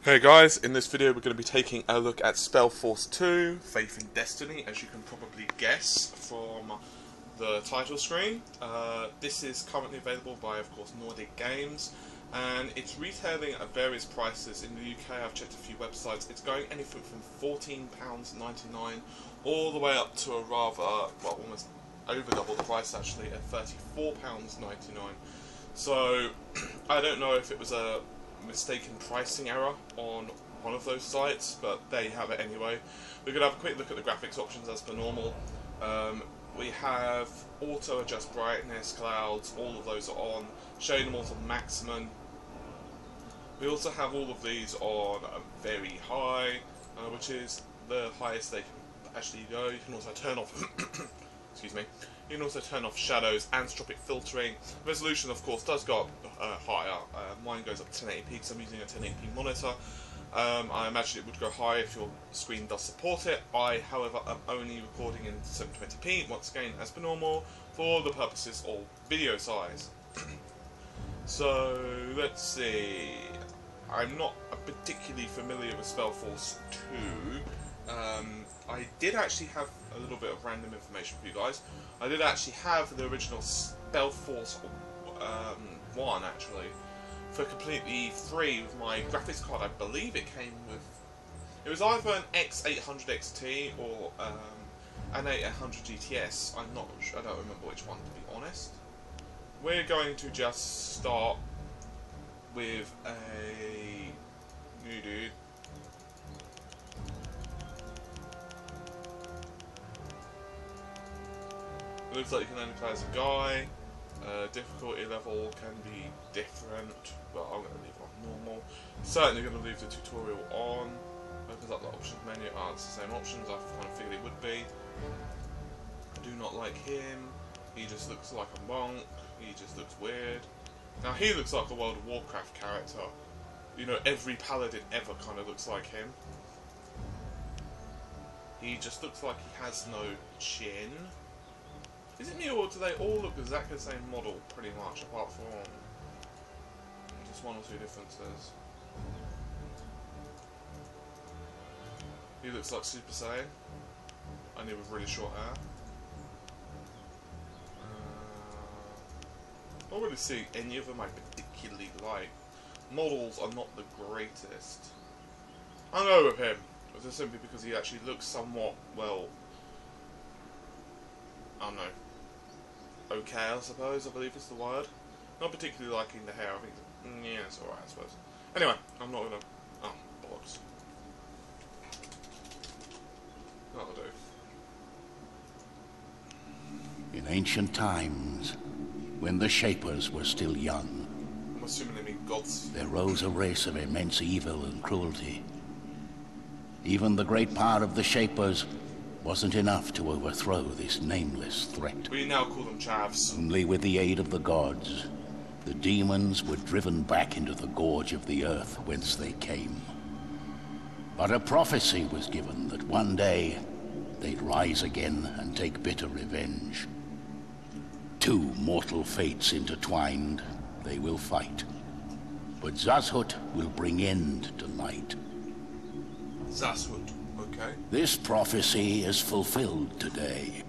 Hey guys, in this video we're going to be taking a look at SpellForce 2, Faith in Destiny, as you can probably guess from the title screen. This is currently available by, of course, Nordic Games, and it's retailing at various prices. In the UK, I've checked a few websites, it's going anything from £14.99 all the way up to a rather, well, almost over double the price actually, at £34.99. So, I don't know if it was a mistaken pricing error on one of those sites, but there you have it anyway. We're going to have a quick look at the graphics options as per normal. We have auto adjust brightness, clouds, all of those are on, showing them all to maximum. We also have all of these on very high, which is the highest they can actually go. You can also turn off excuse me. You can also turn off shadows, anisotropic filtering. Resolution, of course, does go up higher. Mine goes up to 1080p because I'm using a 1080p monitor. I imagine it would go higher if your screen does support it. I, however, am only recording in 720p, once again, as per normal, for the purposes of video size. So, let's see. I'm not particularly familiar with SpellForce 2. I did actually have a little bit of random information for you guys. I did actually have the original SpellForce 1 actually for completely free with my graphics card. I believe it came with, it was either an X800 XT or an 800 GTS. I'm not sure, I don't remember which one, to be honest. We're going to just start with a new dude. It looks like you can only play as a guy. Difficulty level can be different, but I'm going to leave it on normal. Certainly going to leave the tutorial on. Opens up the options menu. It's the same options. I kind of figured it would be. I do not like him. He just looks like a monk. He just looks weird. Now he looks like a World of Warcraft character. You know, every paladin ever kind of looks like him. He just looks like he has no chin. Is it me, or do they all look exactly the same model, pretty much, apart from just one or two differences? He looks like Super Saiyan, only with really short hair. I don't really see any of them I particularly like. Models are not the greatest. I'll go with him, just simply because he actually looks somewhat, well, I don't know, okay, I suppose, I believe is the word. Not particularly liking the hair, I think, yeah, it's alright, I suppose. Anyway, I'm not gonna, oh, bollocks. That'll do. In ancient times, when the Shapers were still young, I'm assuming they mean gods. there rose a race of immense evil and cruelty. Even the great power of the Shapers wasn't enough to overthrow this nameless threat. We now call them chavs. Only with the aid of the gods, the demons were driven back into the gorge of the earth whence they came. But a prophecy was given that one day they'd rise again and take bitter revenge. Two mortal fates intertwined, they will fight. But Zazhut will bring end to light. Zazhut, okay. This prophecy is fulfilled today.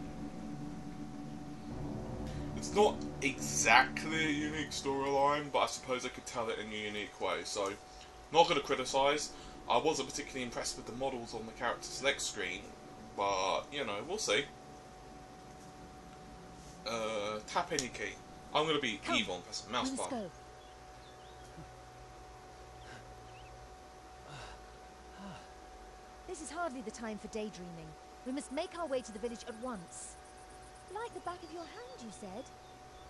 It's not exactly a unique storyline, but I suppose I could tell it in a unique way, so not going to criticise. I wasn't particularly impressed with the models on the character select screen, but, you know, we'll see. Tap any key. I'm going to be evil and press the mouse button. This is hardly the time for daydreaming. We must make our way to the village at once. Like the back of your hand, you said.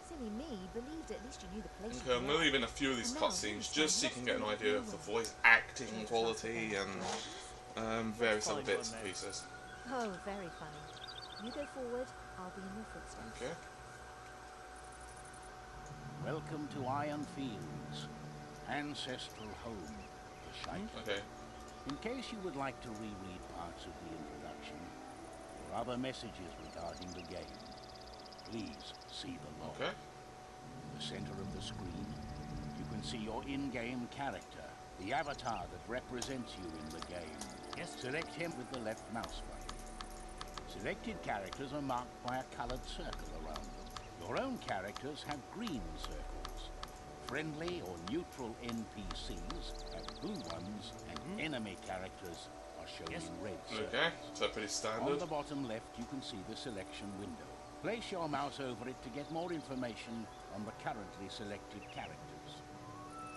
Silly me, believed at least you knew the place. Okay, I'm going to leave in a few of these cutscenes just so you can get an idea of the voice acting quality and various other bits and pieces. Oh, very funny. You go forward, I'll be in your footsteps. Okay. Welcome to Iron Fields, ancestral home, the Shite. Okay. In case you would like to reread parts of the introduction, or other messages regarding the game, please see the log. Okay. In the center of the screen, you can see your in-game character the avatar that represents you in the game. Yes. Select him with the left mouse button. Selected characters are marked by a colored circle around them. Your own characters have green circles. Friendly or neutral NPCs have blue ones, and enemy characters are shown in red circles. Okay, so pretty standard. On the bottom left, you can see the selection window. Place your mouse over it to get more information on the currently selected characters.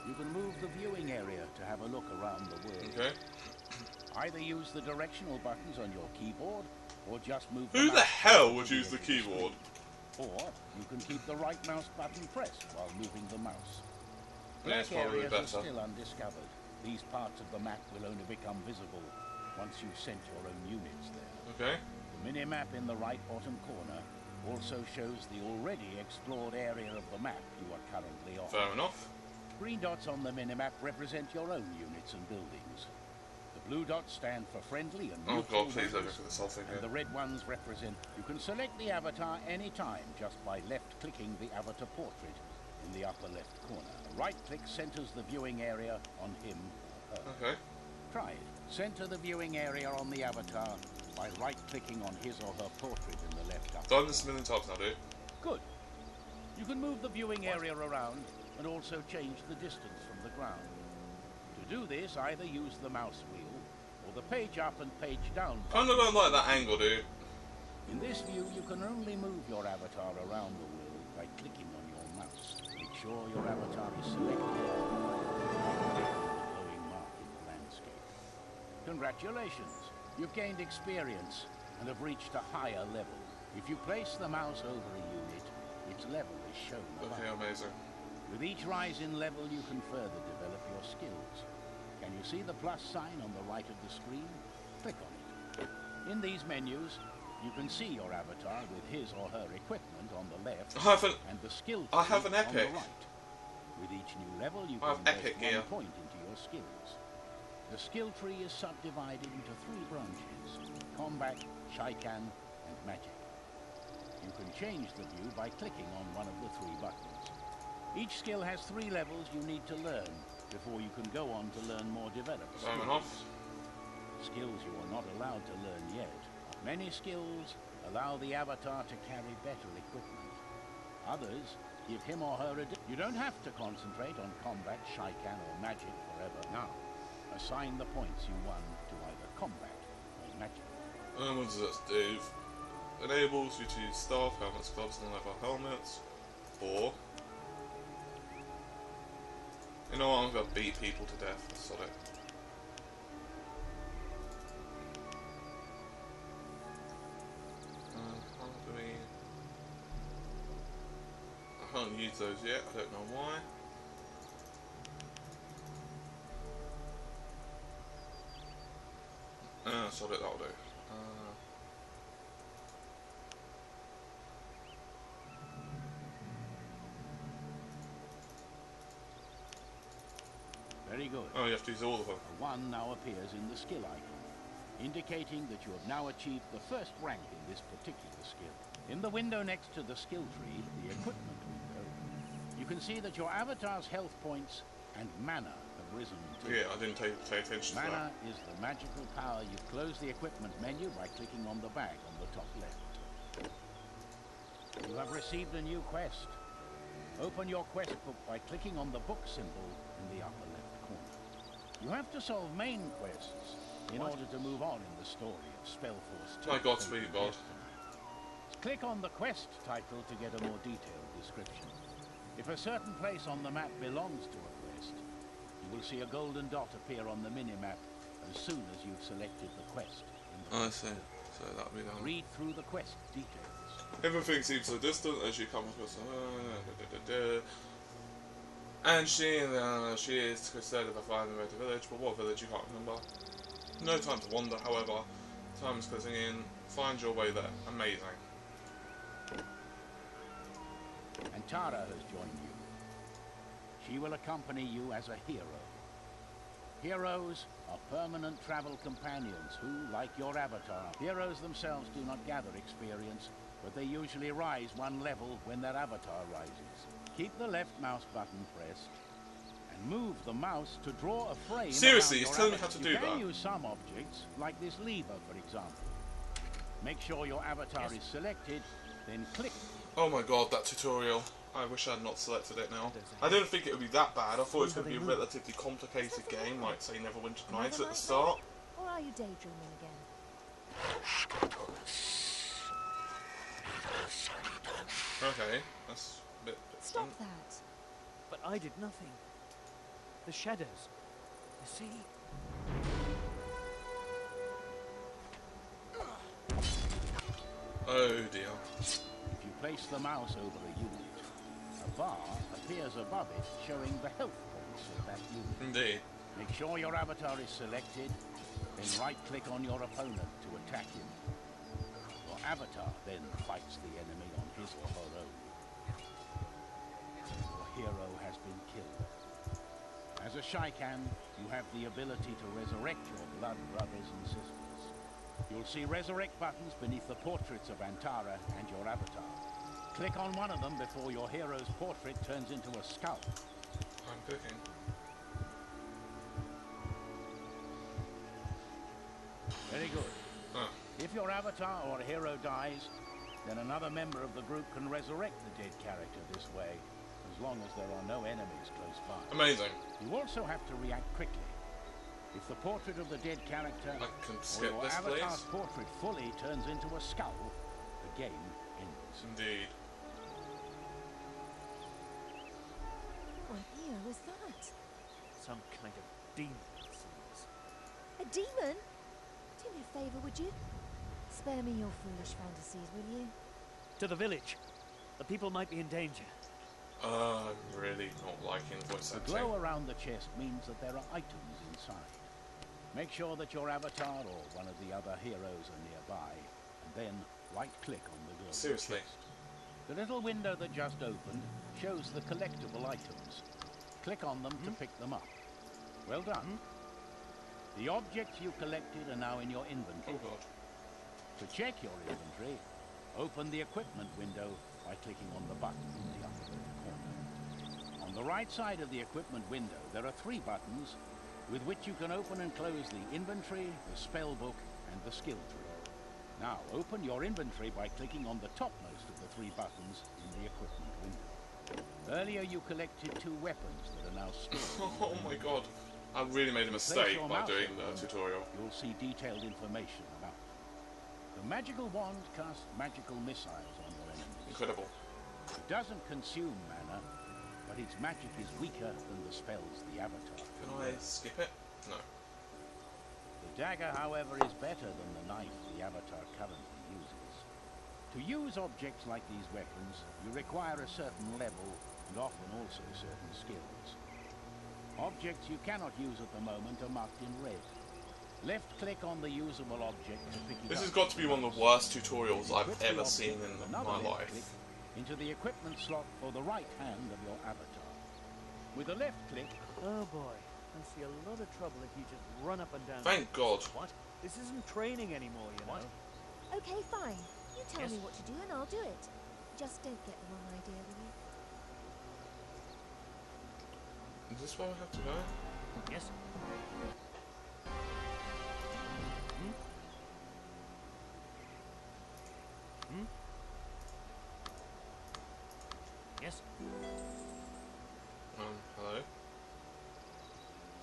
You can move the viewing area to have a look around the world. Okay. Either use the directional buttons on your keyboard, or just move Who the hell would use the keyboard? Or you can keep the right mouse button pressed while moving the mouse. Yeah, it's Black probably areas better. are still undiscovered. These parts of the map will only become visible once you've sent your own units there. Okay. The mini-map in the right bottom corner also shows the already explored area of the map you are currently on. Fair enough. Green dots on the mini-map represent your own units and buildings. The blue dots stand for friendly and Oh neutral god, please don't members, look at this whole thing and the here. red ones represent... You can select the avatar anytime just by left-clicking the avatar portrait in the upper left corner. A right-click centers the viewing area on him or her. Okay. Try it. Center the viewing area on the avatar by right-clicking on his or her portrait in the left upper. Done this a million times now, dude. Good. You can move the viewing area around and also change the distance from the ground. To do this, either use the mouse wheel or the page up and page down button. Kinda don't like that angle, dude. In this view, you can only move your avatar around the world by clicking on your mouse. Make sure your avatar is selected and click on the glowing mark in the landscape. Congratulations! You've gained experience and have reached a higher level. If you place the mouse over a unit, its level is shown above. Okay, amazing. With each rise in level, you can further develop your skills. Can you see the plus sign on the right of the screen? Click on it. In these menus, you can see your avatar with his or her equipment on the left and the skill tree I have an on epic. the right. With each new level, you I can have invest epic 1 gear. point into your skills. The skill tree is subdivided into 3 branches: combat, Shaikan, and magic. You can change the view by clicking on one of the 3 buttons. Each skill has 3 levels you need to learn before you can go on to learn more developed Fair skills. enough. Skills you are not allowed to learn yet. Many skills allow the avatar to carry better equipment. Others give him or her a... You don't have to concentrate on combat, Shaikan, or magic forever. Now, assign the points you won to either combat or magic. And what does this do? Enables you to use staff, helmets, gloves, and leather helmets. Or... You know what, I'm gonna beat people to death. That's solid. How do we... I can't use those yet, I don't know why. Solid, that'll do. Very good. Oh, you have to use all of them. A 1 now appears in the skill icon, indicating that you have now achieved the first rank in this particular skill. In the window next to the skill tree, the equipment window, you can see that your avatar's health points and mana have risen too. Yeah, I didn't pay attention to that. Mana is the magical power. You close the equipment menu by clicking on the bag on the top left. You have received a new quest. Open your quest book by clicking on the book symbol in the upper left corner. You have to solve main quests in order to move on in the story of SpellForce 2. My God, sweet God. Click on the quest title to get a more detailed description. If a certain place on the map belongs to a quest, you will see a golden dot appear on the mini-map as soon as you've selected the quest. I see. So that'll be done. Read through the quest details. Everything seems so distant as you come across. And she is considered a flying away to village, but what village you can't remember. No time to wander, however. Time is closing in. Find your way there. Amazing. And Tara has joined you. She will accompany you as a hero. Heroes are permanent travel companions who, like your avatar, heroes themselves do not gather experience, but they usually rise 1 level when their avatar rises. Keep the left mouse button pressed and move the mouse to draw a frame. Seriously, around he's your telling me avatar. how to do You can that. use some objects, like this lever, for example. Make sure your avatar is selected, then click. Oh my god, that tutorial. I wish I had not selected it now. I didn't think it would be that bad. I thought it was going to be a relatively complicated game, like say Neverwinter Nights at the start. Or are you daydreaming again? Okay, that's a bit Stop different. that. But I did nothing. The shadows. You see? Oh dear. If you place the mouse over a unit, a bar appears above it showing the health points of that unit. Indeed. Make sure your avatar is selected, then right-click on your opponent to attack him. Your avatar then fights the enemy on his or her own. Your hero has been killed. As a Shaikan, you have the ability to resurrect your blood brothers and sisters. You'll see resurrect buttons beneath the portraits of Antara and your avatar. Click on one of them before your hero's portrait turns into a skull. I'm cooking. Very good. Oh. If your avatar or hero dies, then another member of the group can resurrect the dead character this way, as long as there are no enemies close by. Amazing. You also have to react quickly. If the portrait of the dead character I can or skip your this, avatar's please. portrait fully turns into a skull, the game ends. Indeed. What ear was that? Some kind of demon, it seems. A demon? Do me a favour, would you? Spare me your foolish fantasies, will you? To the village. The people might be in danger. I'm really not liking voice The acting. glow around the chest means that there are items inside. Make sure that your avatar or one of the other heroes are nearby, and then right-click on the glowing Seriously. chest. The little window that just opened shows the collectible items. Click on them to pick them up. Well done. The objects you collected are now in your inventory. Oh god. To check your inventory, open the equipment window by clicking on the button in the upper corner. On the right side of the equipment window, there are 3 buttons with which you can open and close the inventory, the spell book, and the skill tree. Now, open your inventory by clicking on the topmost of the 3 buttons in the equipment window. Earlier, you collected 2 weapons that are now stored. Oh my god. I really made a mistake by doing the tutorial. You'll see detailed information about them. The magical wand casts magical missiles on your enemies. Incredible. It doesn't consume mana, but its magic is weaker than the spells the avatar Can I skip it? No. The dagger, however, is better than the knife the avatar currently uses. To use objects like these weapons, you require a certain level and often also certain skills. Objects you cannot use at the moment are marked in red. Left-click on the usable object to pick it up. This has got to be one of the worst tutorials I've ever seen in my life. Into the equipment slot for the right hand of your avatar. With a left click, Oh boy. I see a lot of trouble if you just run up and down. Thank God. What? This isn't training anymore, you know. Okay, fine. You tell Yes. me what to do and I'll do it. Just don't get the wrong idea, will you? Is this where we have to go? Yes. Yes. Hello?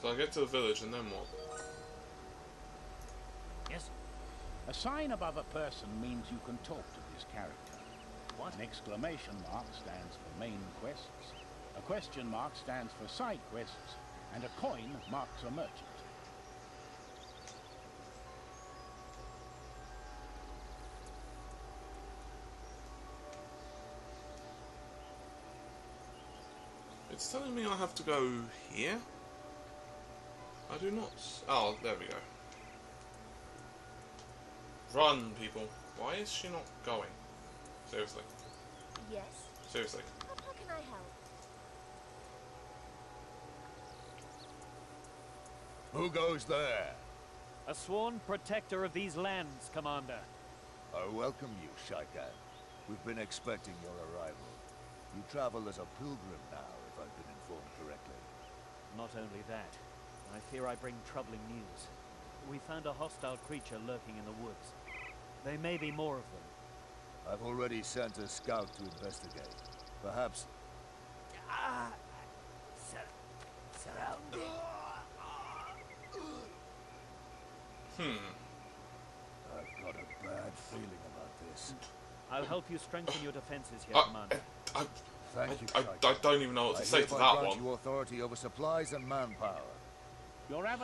So I get to the village and then what? Yes. a sign above a person means you can talk to this character. What? An exclamation mark stands for main quests. A question mark stands for side quests, and a coin marks a merchant. It's telling me I have to go here? I do not. Oh, there we go. Run, people. Why is she not going? Seriously. Yes? Seriously. How can I help? Who goes there? A sworn protector of these lands, Commander. I welcome you, Shaikan. We've been expecting your arrival. You travel as a pilgrim now, if I've been informed correctly. Not only that, I fear I bring troubling news. We found a hostile creature lurking in the woods. There may be more of them. I've already sent a scout to investigate. Perhaps... Surrounded. I've got a bad feeling about this. I'll help you strengthen your defenses here, Commander. Thank you, I don't even know what to say to that one. You authority over supplies and manpower.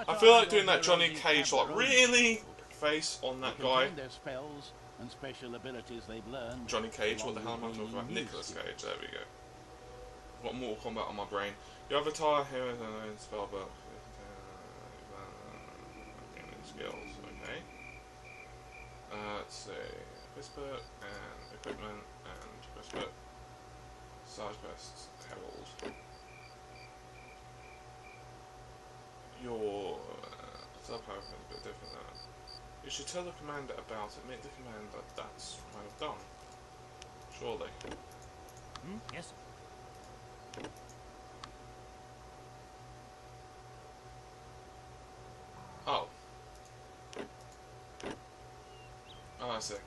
I feel like doing that Johnny Cage, like, really? Face on that guy. Their spells and special abilities they've learned. Johnny Cage, what the hell am I talking about? Nicolas Cage, there we go. I've got Mortal Kombat on my brain. Your avatar, here is a spellbook. Skills, okay. Let's see. Questbook and equipment and questbook. Side quests, Herald. Your subpower is a bit different than that. You should tell the commander about it. Make the commander that's kind of done. Surely. Yes. Oh. Oh, I see.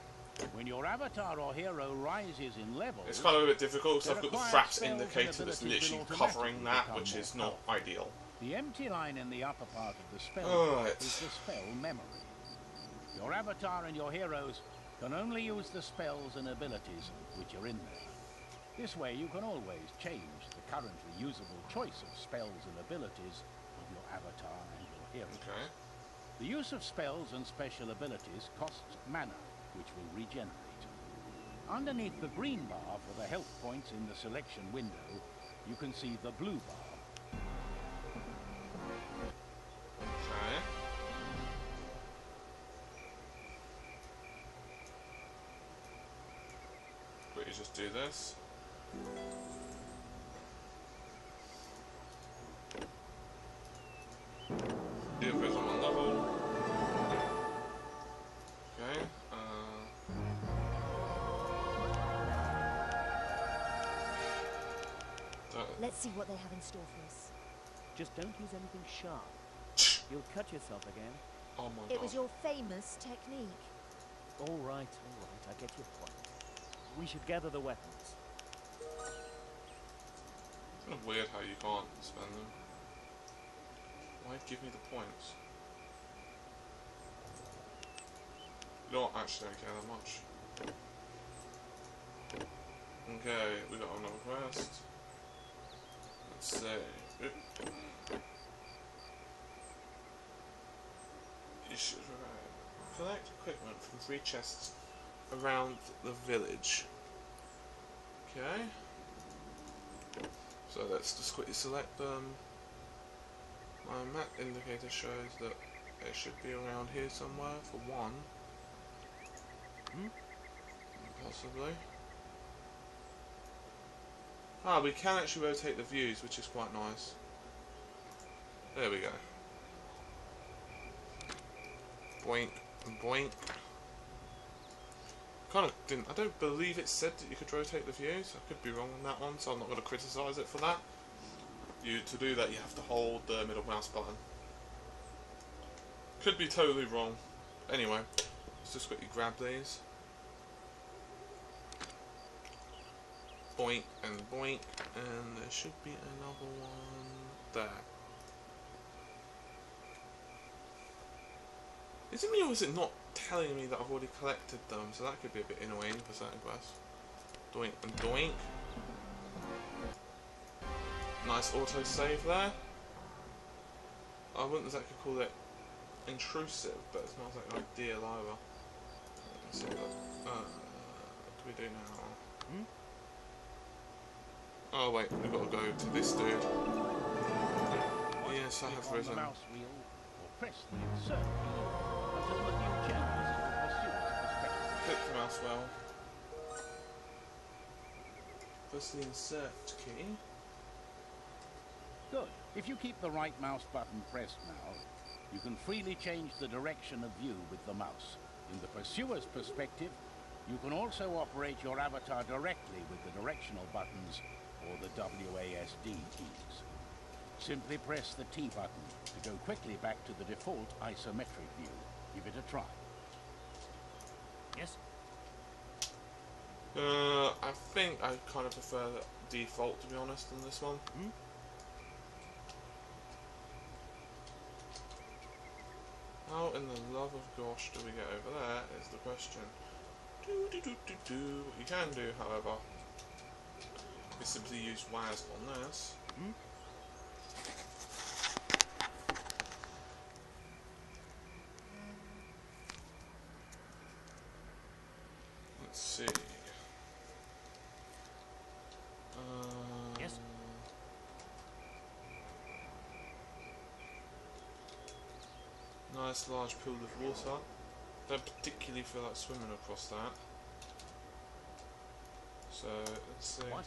When your avatar or hero rises in level, It's kind of a bit difficult because I've got the fraps indicator that's literally covering that, which is not ideal. the empty line in the upper part of the spell is the spell memory. Your avatar and your heroes can only use the spells and abilities which are in there. This way you can always change the currently usable choice of spells and abilities of your avatar and your heroes. Okay. The use of spells and special abilities costs mana, which will regenerate. Underneath the green bar for the health points in the selection window, you can see the blue bar. Okay. But you just do this. See if it's on one level. Okay. Let's see what they have in store for us. Just don't use anything sharp. You'll cut yourself again. Oh my god. It was your famous technique. All right, I get your point. We should gather the weapons. It's kind of weird how you can't spend them. Why give me the points? You don't actually care that much. Okay, we got another quest. Let's see. You should collect equipment from 3 chests around the village. Okay. So let's just quickly select them. My map indicator shows that it should be around here somewhere for one. Possibly. Ah, we can actually rotate the views, which is quite nice. There we go. Boink and boink. Kind of didn't. I don't believe it said that you could rotate the views. I could be wrong on that one, so I'm not going to criticise it for that. To do that, you have to hold the middle mouse button. Could be totally wrong. Anyway, let's just quickly grab these. Boink and boink, and there should be another one there. Is it me or is it not telling me that I've already collected them? So that could be a bit annoying for certain quests. Doink and doink. Nice auto save there. I wouldn't exactly call it intrusive, but it's not exactly ideal either. Let's see what do we do now? Oh wait, we've got to go to this dude. Yes, I have risen. Mouse wheel or press the insert key until the view changes in the pursuer's perspective. Click the mouse wheel. Press the insert key. Good. If you keep the right mouse button pressed now, you can freely change the direction of view with the mouse. In the pursuer's perspective, you can also operate your avatar directly with the directional buttons or the WASD keys. Simply press the T button to go quickly back to the default isometric view. Give it a try. Yes? I think I kind of prefer the default, to be honest, on this one. Hmm? How in the love of gosh do we get over there is the question. What you can do, however, is simply use WAS on this. Hmm? Let's see. Yes? Nice large pool of water. Don't particularly feel like swimming across that. So let's see. What?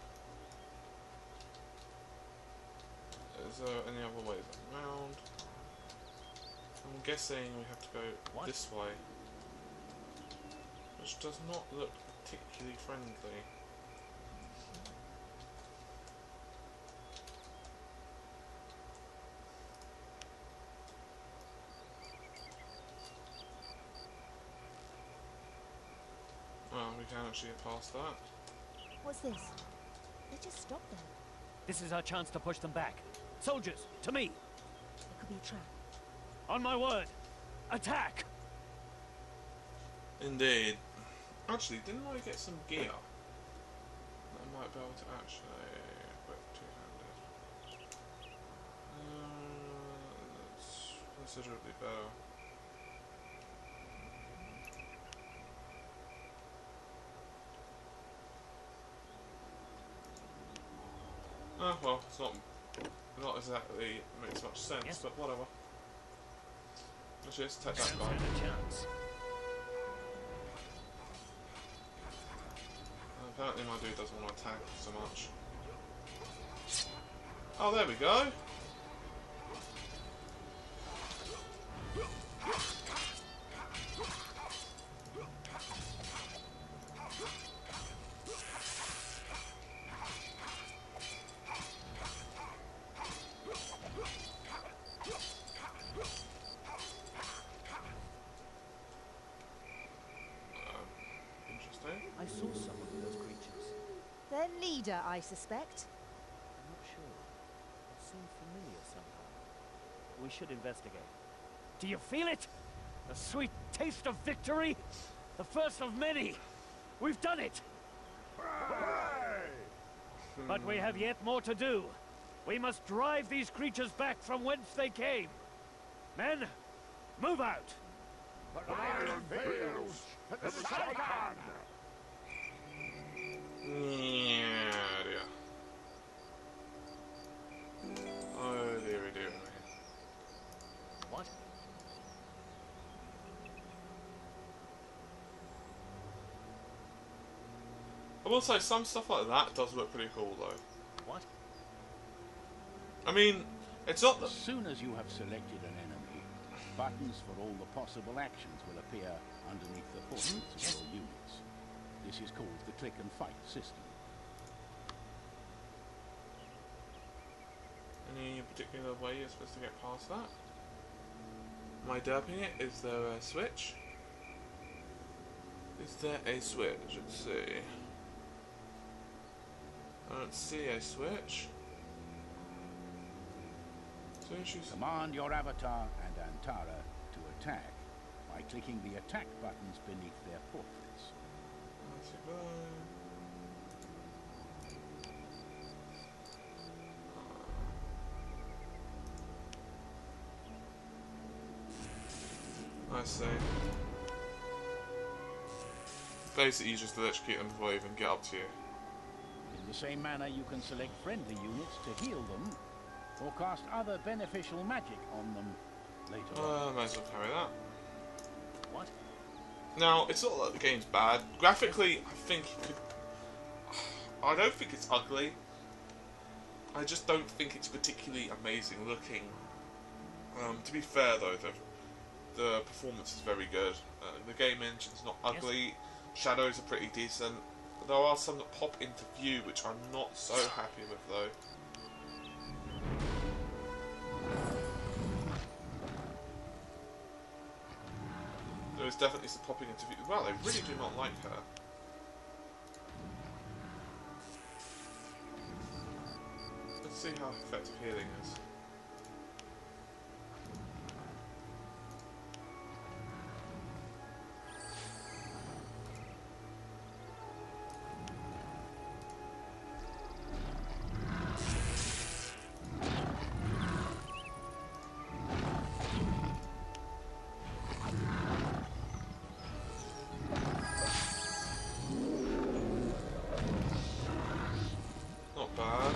Is there any other ways around? I'm guessing we have to go this way, which does not look particularly friendly. Well, we can actually get past that. What's this? They just stopped there. This is our chance to push them back. Soldiers, to me! It could be a trap. On my word! Attack! Indeed. Actually, didn't I get some gear that I might be able to actually equip two-handed? That's considerably better. Oh well, it's not exactly makes much sense, Yes. but whatever. Let's just take that Stand guy. a chance. Apparently my dude doesn't want to attack so much. Oh, there we go. Interesting. I saw someone with those creatures. Their leader, I suspect. I'm not sure. It seemed familiar somehow. We should investigate. Do you feel it? The sweet taste of victory? The first of many! We've done it! But we have yet more to do. We must drive these creatures back from whence they came. Men, move out! Yeah, dear. Oh dearie dear me. What? I will say some stuff like that does look pretty cool though. What? I mean, it's not As that. soon as you have selected an enemy, buttons for all the possible actions will appear underneath the portraits of your units. This is called the click and fight system. Any particular way you're supposed to get past that? Am I derping it? Is there a switch? Is there a switch? Let's see. I don't see a switch. So she's... Command your avatar and Antara to attack by clicking the attack buttons beneath their portraits. Let's go. I see. Basically, you just electrocute them before they even get up to you. In the same manner, you can select friendly units to heal them, or cast other beneficial magic on them later on. Might as well carry that. What? Now, it's not that the game's bad. Graphically, I think it could... I don't think it's ugly. I just don't think it's particularly amazing looking. To be fair, though, the performance is very good. The game engine's not ugly. Shadows are pretty decent. There are some that pop into view, which I'm not so happy with, though. is definitely some popping into view. Well, they really do not like her. Let's see how effective healing is. Not bad.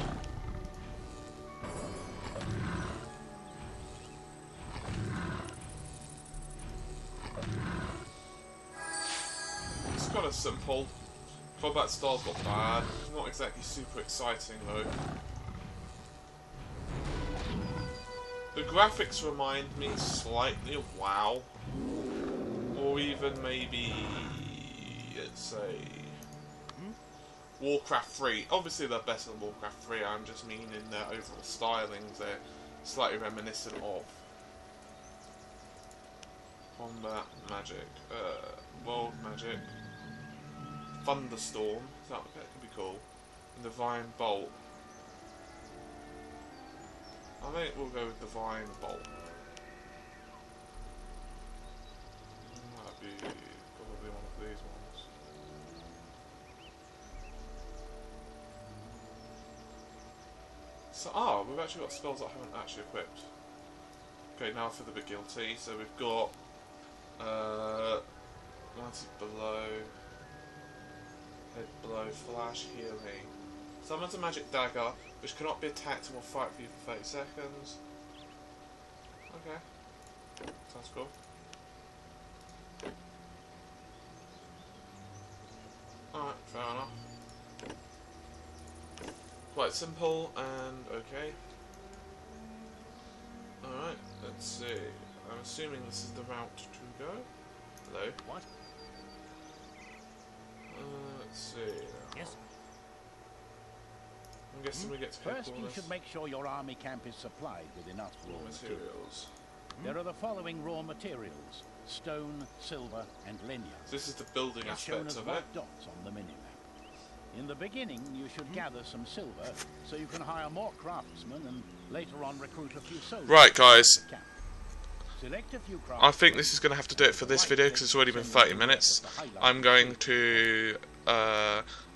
It's kind of simple. Combat style's not bad. Not exactly super exciting though. The graphics remind me slightly of WoW. Or even maybe, let's say, Warcraft 3. Obviously they're better than Warcraft 3, I'm just meaning their overall stylings, they're slightly reminiscent of. Combat magic, world magic, thunderstorm, that could be cool, and divine bolt. I think we'll go with divine bolt. That'd be probably one of these ones. So, we've actually got spells that I haven't actually equipped. Okay, now for the bit guilty. So we've got Mighty Blow, Head Blow, Flash, Healing. Summons a magic dagger, which cannot be attacked and will fight for you for 30 seconds. Okay, sounds cool. Alright, fair enough. Quite simple and okay. Alright, let's see. I'm assuming this is the route to go. Hello? What? Let's see. Yes. I'm guessing we get to First, you should make sure your army camp is supplied with enough raw materials. There are the following raw materials: stone, silver, and linear. So this is the building They're shown aspect as of it. white dots on the minimap. In the beginning, you should gather some silver, so you can hire more craftsmen and later on recruit a few soldiers. Right, guys. Select a few I think this is going to have to do it for this video because it's already been 30 minutes. I'm going to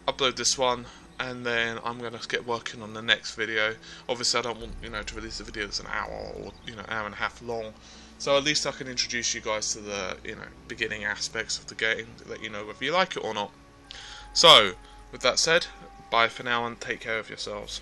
upload this one and then I'm going to get working on the next video. Obviously I don't want to release a video that's an hour or hour and a half long. So at least I can introduce you guys to the beginning aspects of the game, let you know whether you like it or not. So with that said, bye for now and take care of yourselves.